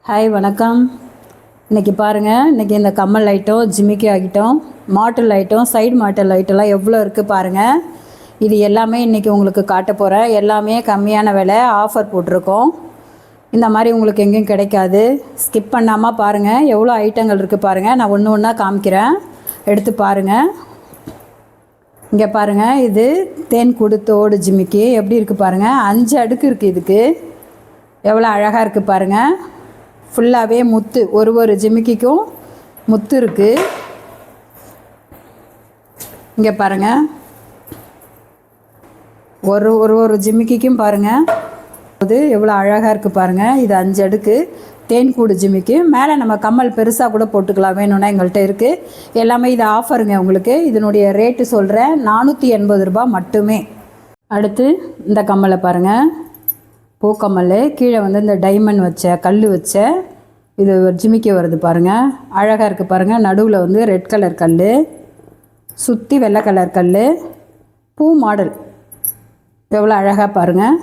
Hi வணக்கம். இன்றைக்கி பாருங்கள், இன்றைக்கி இந்த கம்மல் ஐட்டம், ஜிமிக்கி ஐட்டம், மாட்டல் ஐட்டம், சைடு மாட்டல் ஐட்டம்லாம் எவ்வளோ இருக்குது பாருங்கள். இது எல்லாமே இன்றைக்கி உங்களுக்கு காட்ட போகிறேன். எல்லாமே கம்மியான விலை, ஆஃபர் போட்டிருக்கோம். இந்த மாதிரி உங்களுக்கு எங்கேயும் கிடைக்காது. ஸ்கிப் பண்ணாமல் பாருங்கள். எவ்வளோ ஐட்டங்கள் இருக்குது பாருங்கள். நான் ஒன்று ஒன்றா காமிக்கிறேன், எடுத்து பாருங்கள். இங்கே பாருங்கள், இது தேன் கொடுத்தோடு ஜிமிக்கி எப்படி இருக்குது பாருங்கள். 5 அடுக்கு இருக்குது. இதுக்கு எவ்வளோ அழகாக இருக்குது பாருங்கள். ஃபுல்லாகவே முத்து, ஒரு ஜிமிக்கிக்கும் முத்து இருக்குது. இங்கே பாருங்கள், ஒரு ஜிமிக்கிக்கும் பாருங்கள் அது எவ்வளோ அழகாக இருக்குது பாருங்கள். இது 5 அடுக்கு தேன்கூடு ஜிமிக்கி. மேலே நம்ம கம்மல் பெருசாக கூட போட்டுக்கலாம், வேணும்னா எங்கள்கிட்ட இருக்குது. எல்லாமே இது ஆஃபருங்க உங்களுக்கு. இதனுடைய ரேட்டு சொல்கிறேன், 480 ரூபா மட்டுமே. அடுத்து இந்த கம்மலை பாருங்கள், பூக்கம்மல். கீழே இந்த டைமண்ட் வச்ச கல் வச்ச இது ஒரு ஜிமிக்கி வருது பாருங்கள். அழகாக இருக்குது பாருங்கள். நடுவில் ரெட் கலர் கல், சுற்றி வெள்ளை கலர் கல், பூ மாடல் எவ்வளோ அழகாக பாருங்கள்.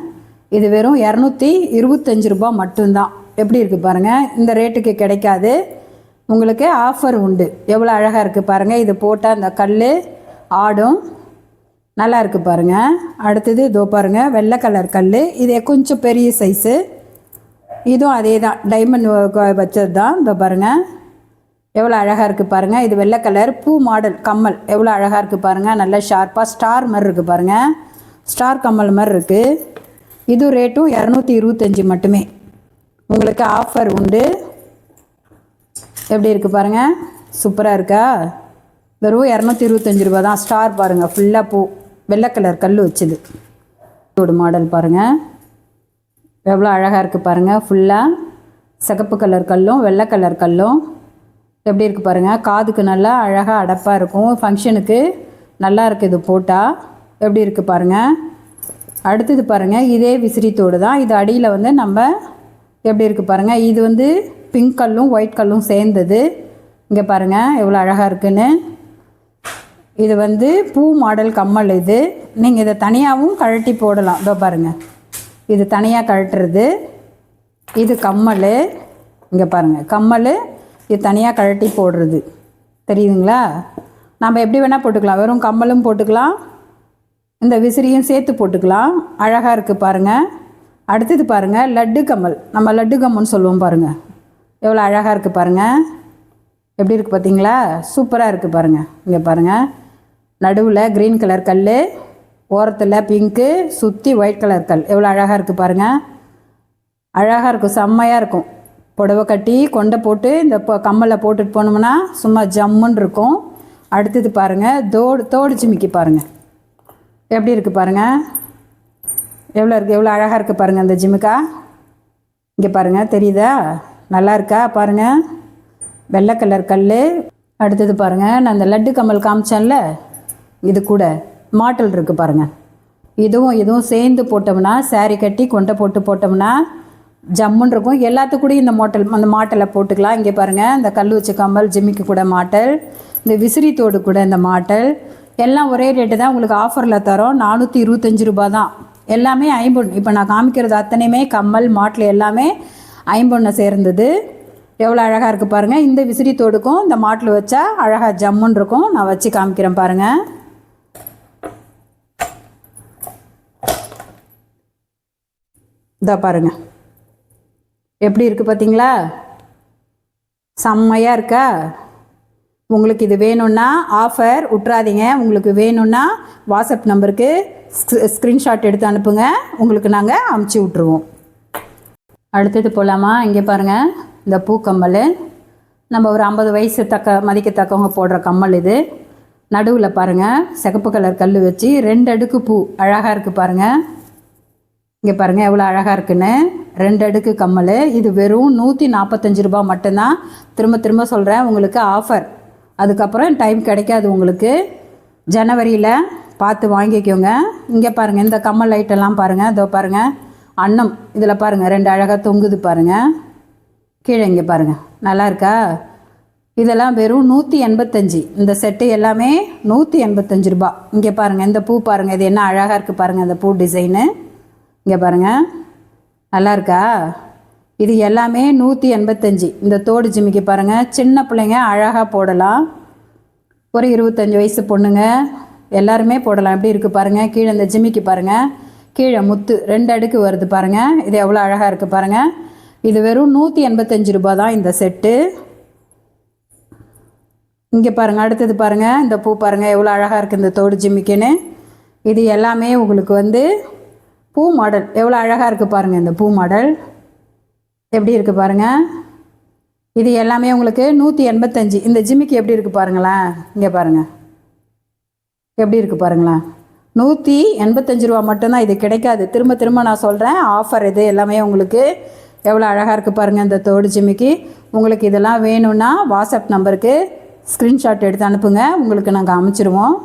இது வெறும் 225 ரூபா மட்டும்தான். எப்படி இருக்குது பாருங்கள். இந்த ரேட்டுக்கு கிடைக்காது, உங்களுக்கு ஆஃபர் உண்டு. எவ்வளோ அழகாக இருக்குது பாருங்கள். இது போட்டால் அந்த கல் ஆடும், நல்லா இருக்குது பாருங்கள். அடுத்தது இதோ பாருங்கள், வெள்ளை கலர் கல். இது கொஞ்சம் பெரிய சைஸு. இதுவும் அதே தான், டைமண்ட் வச்சது தான். இதோ பாருங்கள், எவ்வளோ அழகாக இருக்குது பாருங்கள். இது வெள்ளை கலர் பூ மாடல் கம்மல் எவ்வளோ அழகாக இருக்குது பாருங்கள். நல்லா ஷார்ப்பாக ஸ்டார் மாதிரி இருக்குது பாருங்கள். ஸ்டார் கம்மல் மாதிரி இருக்குது. இது ரேட்டும் 225 மட்டுமே. உங்களுக்கு ஆஃபர் உண்டு. எப்படி இருக்குது பாருங்கள், சூப்பராக இருக்கா. வெறும் 225 ரூபா தான். ஸ்டார் பாருங்கள், ஃபுல்லாக பூ வெள்ளை கலர் கல் வச்சுது. இதோட மாடல் பாருங்கள், எவ்வளோ அழகாக இருக்குது பாருங்கள். ஃபுல்லாக சிகப்பு கலர் கல்லும் வெள்ளை கலர் கல்லும் எப்படி இருக்குது பாருங்கள். காதுக்கு நல்லா அழகாக அடப்பாக இருக்கும். ஃபங்க்ஷனுக்கு நல்லா இருக்குது இது போட்டால். எப்படி இருக்குது பாருங்கள். அடுத்தது பாருங்கள், இதே விசிறித்தோடு தான். இது அடியில் நம்ம எப்படி இருக்குது பாருங்கள். இது பிங்க் கல்லும் ஒயிட் கல்லும் சேர்ந்தது. இங்கே பாருங்கள் எவ்வளோ அழகாக இருக்குன்னு. இது பூ மாடல் கம்மல். இது நீங்கள் இதை தனியாகவும் கழட்டி போடலாம். இதோ பாருங்கள், இது தனியாக கழட்டுறது. இது கம்மல். இங்கே பாருங்கள், கம்மல். இது தனியாக கழட்டி போடுறது, தெரியுதுங்களா. நம்ம எப்படி வேணால் போட்டுக்கலாம். வெறும் கம்மலும் போட்டுக்கலாம், இந்த விசிறியும் சேர்த்து போட்டுக்கலாம். அழகாக இருக்குது பாருங்கள். அடுத்தது பாருங்கள், லட்டு கம்மல். நம்ம லட்டு கம்மல்னு சொல்லுவோம் பாருங்கள். எவ்வளோ அழகாக இருக்குது பாருங்கள். எப்படி இருக்குது பார்த்தீங்களா, சூப்பராக இருக்குது பாருங்கள். இங்கே பாருங்கள், நடுவில் க்ரீன் கலர் கல், ஓரத்தில் பிங்க்கு, சுற்றி ஒயிட் கலர் கல். எவ்வளோ அழகாக இருக்குது பாருங்கள். அழகாக இருக்கும், செம்மையாக இருக்கும். புடவை கட்டி கொண்டை போட்டு இந்த கம்மலை போட்டுட்டு போனோம்னா சும்மா ஜம்முன்னு இருக்கும். அடுத்தது பாருங்கள், தோடு ஜிமிக்கி பாருங்கள். எப்படி இருக்குது பாருங்கள். எவ்வளோ அழகாக இருக்குது பாருங்கள் இந்த ஜிமிக்கா. இங்கே பாருங்கள், தெரியுதா, நல்லா இருக்கா பாருங்கள். வெள்ளை கலர் கல். அடுத்தது பாருங்கள், நான் இந்த லட்டு கம்மல் காமிச்சேன்ல, இது கூட மாட்டல் இருக்குது பாருங்கள். இதுவும் சேர்ந்து போட்டோம்னா, சாரி கட்டி கொண்டை போட்டு போட்டோம்னா ஜம்முன்னு இருக்கும். எல்லாத்துக்கூடையும் அந்த மாட்டலை போட்டுக்கலாம். இங்கே பாருங்கள், இந்த கல் வச்ச கம்மல் ஜிமிக்கு கூட மாட்டல், இந்த விசிறி தோடு கூட இந்த மாட்டல் எல்லாம் ஒரே ரேட்டு தான். உங்களுக்கு ஆஃபரில் தரோம், 425 ரூபா தான். எல்லாமே ஐம்பொன். இப்போ நான் காமிக்கிறது அத்தனையுமே கம்மல் மாட்டல் எல்லாமே ஐம்பொன்னை சேர்ந்தது. எவ்வளோ அழகாக இருக்குது பாருங்கள். இந்த விசிறி தோடுக்கும் இந்த மாட்டில் வச்சா அழகாக ஜம்முன்னு இருக்கும். நான் வச்சு காமிக்கிறேன் பாருங்கள். இதோ பாருங்கள், எப்படி இருக்குது பார்த்தீங்களா, செம்மையாக இருக்கா. உங்களுக்கு இது வேணும்னா ஆஃபர் விட்றாதீங்க. உங்களுக்கு வேணும்னா வாட்ஸ்அப் நம்பருக்கு ஸ்க்ரீன்ஷாட் எடுத்து அனுப்புங்க, உங்களுக்கு நாங்கள் அமுச்சு விட்ருவோம். அடுத்தது போகலாமா. இங்கே பாருங்கள், இந்த பூக்கம்மல் நம்ம ஒரு 50 வயசு மதிக்கத்தக்கவங்க போடுற கம்மல். இது நடுவில் பாருங்கள், சிகப்பு கலர் கல் வச்சு 2 அடுக்கு பூ அழகாக இருக்குது பாருங்கள். இங்கே பாருங்கள் எவ்வளோ அழகாக இருக்குன்னு. 2 அடுக்கு கம்மல். இது வெறும் 145 ரூபா மட்டும்தான். திரும்ப சொல்கிறேன், உங்களுக்கு ஆஃபர். அதுக்கப்புறம் டைம் கிடைக்காது உங்களுக்கு. ஜனவரியில் பார்த்து வாங்கிக்கோங்க. இங்கே பாருங்கள், இந்த கம்மல் ஐட்டெல்லாம் பாருங்கள். இதோ பாருங்கள், அன்னம் இதில் பாருங்கள் 2 அழகாக தொங்குது பாருங்கள். கீழே இங்கே பாருங்கள், நல்லா இருக்கா. இதெல்லாம் வெறும் 185. இந்த செட்டு எல்லாமே 185 ரூபா. இங்கே பாருங்கள், இந்த பூ பாருங்கள், இது என்ன அழகாக இருக்குது பாருங்கள். இந்த பூ டிசைனு இங்கே பாருங்கள், நல்லா இருக்கா. இது எல்லாமே 185. இந்த தோடு ஜிமிக்கி பாருங்கள், சின்ன பிள்ளைங்க அழகாக போடலாம். ஒரு 25 வயசு பொண்ணுங்க எல்லாருமே போடலாம். எப்படி இருக்குது பாருங்கள். கீழே இந்த ஜிமிக்கி பாருங்கள், கீழே முத்து 2 அடுக்கு வருது பாருங்கள். இது எவ்வளோ அழகாக இருக்குது பாருங்கள். இது வெறும் 185 ரூபா தான் இந்த செட்டு. இங்கே பாருங்கள், அடுத்தது பாருங்கள், இந்த பூ பாருங்கள் எவ்வளோ அழகாக இருக்குது இந்த தோடு ஜிமிக்கின்னு. இது எல்லாமே உங்களுக்கு வந்து பூ மாடல் எவ்வளோ அழகாக இருக்குது பாருங்கள். இந்த பூ மாடல் எப்படி இருக்குது பாருங்கள். இது எல்லாமே உங்களுக்கு 185. இந்த ஜிமிக்கி எப்படி இருக்குது பாருங்களேன். இங்கே பாருங்கள் எப்படி இருக்குது பாருங்களேன். 185 ரூபா மட்டும்தான். இது கிடைக்காது. திரும்ப திரும்ப நான் சொல்கிறேன், ஆஃபர் இது எல்லாமே உங்களுக்கு. எவ்வளோ அழகாக இருக்குது பாருங்கள் இந்த தோடு ஜிமிக்கி. உங்களுக்கு இதெல்லாம் வேணும்னா வாட்ஸ்அப் நம்பருக்கு ஸ்க்ரீன்ஷாட் எடுத்து அனுப்புங்க, உங்களுக்கு நாங்கள் அமைச்சிருவோம்.